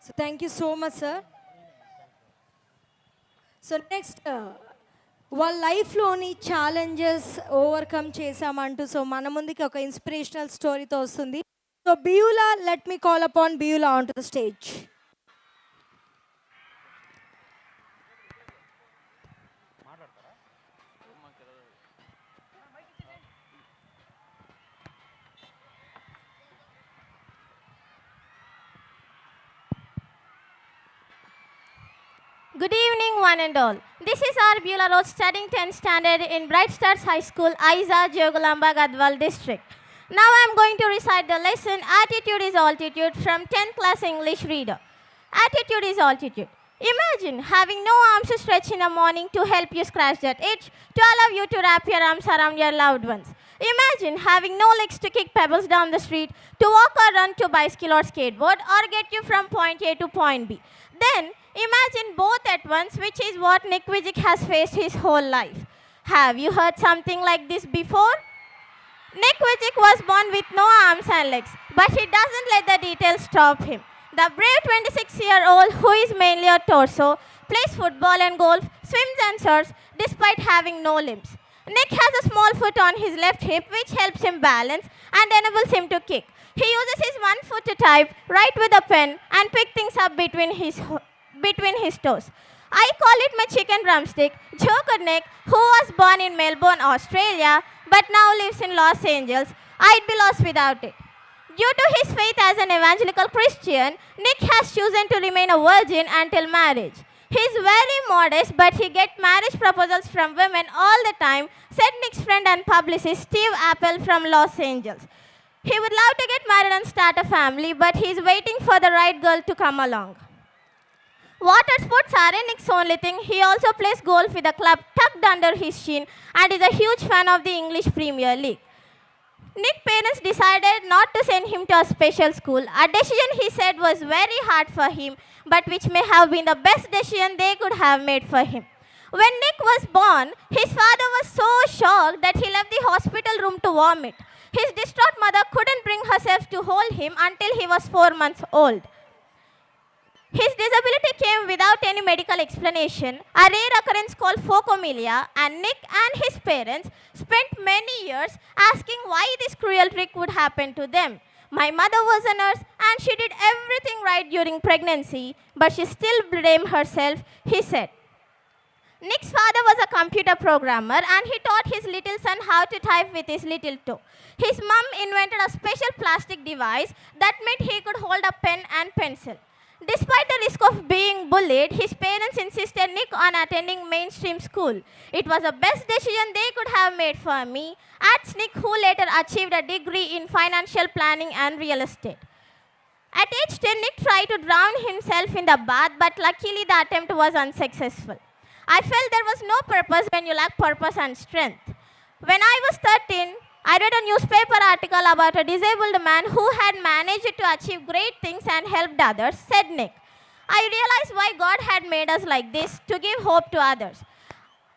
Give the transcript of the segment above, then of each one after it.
So thank you so much, sir. So next వాళ్ళ లైఫ్లోని challenges overcome చేసామంటూ so మన ముందుకి ఒక ఇన్స్పిరేషనల్ స్టోరీతో వస్తుంది. So Beulah, let me call upon Beulah on to the stage. Good evening, one and all. This is our Beaulah Road studying 10th standard in Bright Stars High School, Aiza, Jogolamba, Gadwal district. Now I am going to recite the lesson Attitude is Altitude from 10th class English reader. Attitude is altitude. Imagine having no arms to stretch in the morning to help you scratch that itch, to allow you to wrap your arms around your loved ones. Imagine having no legs to kick pebbles down the street, to walk or run to bicycle or skateboard, or get you from point A to point B. Then, imagine both at once, which is what Nick Vijay has faced his whole life. Have you heard something like this before? Nick Vijay was born with no arms and legs, but he doesn't let the details stop him. The brave 26-year-old, who is mainly a torso, plays football and golf, swims and surfs, despite having no limbs. Nick has a small foot on his left hip, which helps him balance and enables him to kick. He uses his one foot to type, write with a pen, and pick things up between his toes. I call it my chicken drumstick, Joker Nick, who was born in Melbourne, Australia, but now lives in Los Angeles. I'd be lost without it. Due to his faith as an evangelical Christian, Nick has chosen to remain a virgin until marriage. He is very modest, but he gets marriage proposals from women all the time, said Nick's friend and publicist Steve Apple from Los Angeles. He would love to get married and start a family, but he is waiting for the right girl to come along. Water sports aren't Nick's only thing. He also plays golf with a club tucked under his chin and is a huge fan of the English Premier League. Nick's parents decided not to send him to a special school, a decision he said was very hard for him, but which may have been the best decision they could have made for him. When Nick was born, his father was so shocked that he left the hospital room to vomit. His distraught mother couldn't bring herself to hold him until he was 4 months old. His disability came without any medical explanation, a rare occurrence called phocomelia, and Nick and his parents spent many years asking why this cruel trick would happen to them. My mother was a nurse and she did everything right during pregnancy, but she still blamed herself, he said. Nick's father was a computer programmer and he taught his little son how to type with his little toe. His mom invented a special plastic device that meant he could hold a pen and pencil. Despite the risk of being bullied, his parents insisted Nick on attending mainstream school. It was the best decision they could have made for me, adds Nick, who later achieved a degree in financial planning and real estate. At age 10, Nick tried to drown himself in the bath, but luckily the attempt was unsuccessful. I felt there was no purpose when you lack purpose and strength. When I was 13, I read a newspaper article about a disabled man who had managed to achieve great things and helped others, said Nick. I realized why God had made us like this, to give hope to others.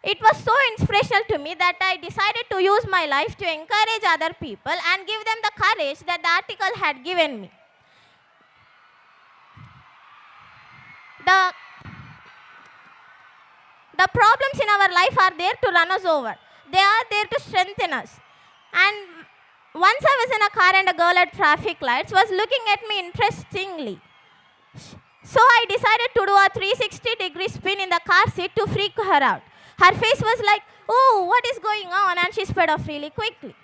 It was so inspirational to me that I decided to use my life to encourage other people and give them the courage that the article had given me. The problems in our life are there to run us over. They are there to strengthen us. And once I was in a car and a girl at traffic lights was looking at me interestingly. So I decided to do a 360-degree spin in the car seat to freak her out. Her face was like, "Oh, what is going on?" and she sped off really quickly.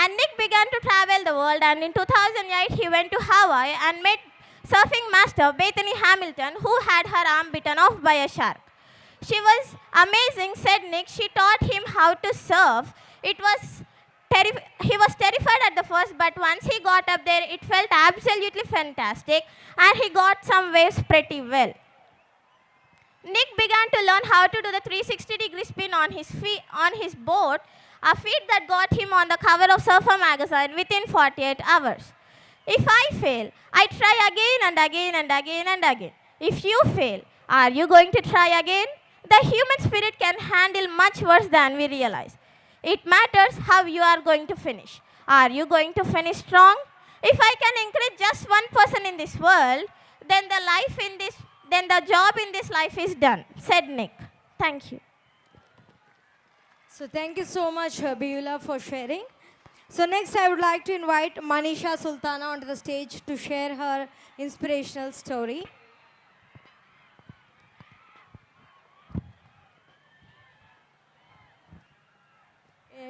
And Nick began to travel the world, and in 2008 he went to Hawaii and met surfing master Bethany Hamilton, who had her arm bitten off by a shark. She was amazing, said Nick. She taught him how to surf. He was terrified at the first, but once he got up there, it felt absolutely fantastic, and he got some waves pretty well. Nick began to learn how to do the 360-degree spin on his boat, a feat that got him on the cover of Surfer magazine within 48 hours. If I fail, I try again and again and again and again. If you fail, are you going to try again? The human spirit can handle much worse than we realize. It matters how you are going to finish. Are you going to finish strong? If I can encourage just one person in this world, then the job in this life is done, said Nick. Thank you. So thank you so much, Beaulah, for sharing. So next, I would like to invite Manisha Sultana onto the stage to share her inspirational story.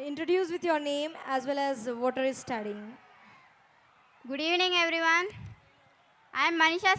Introduce with your name as well as what are you studying. Good evening, everyone. I am Manisha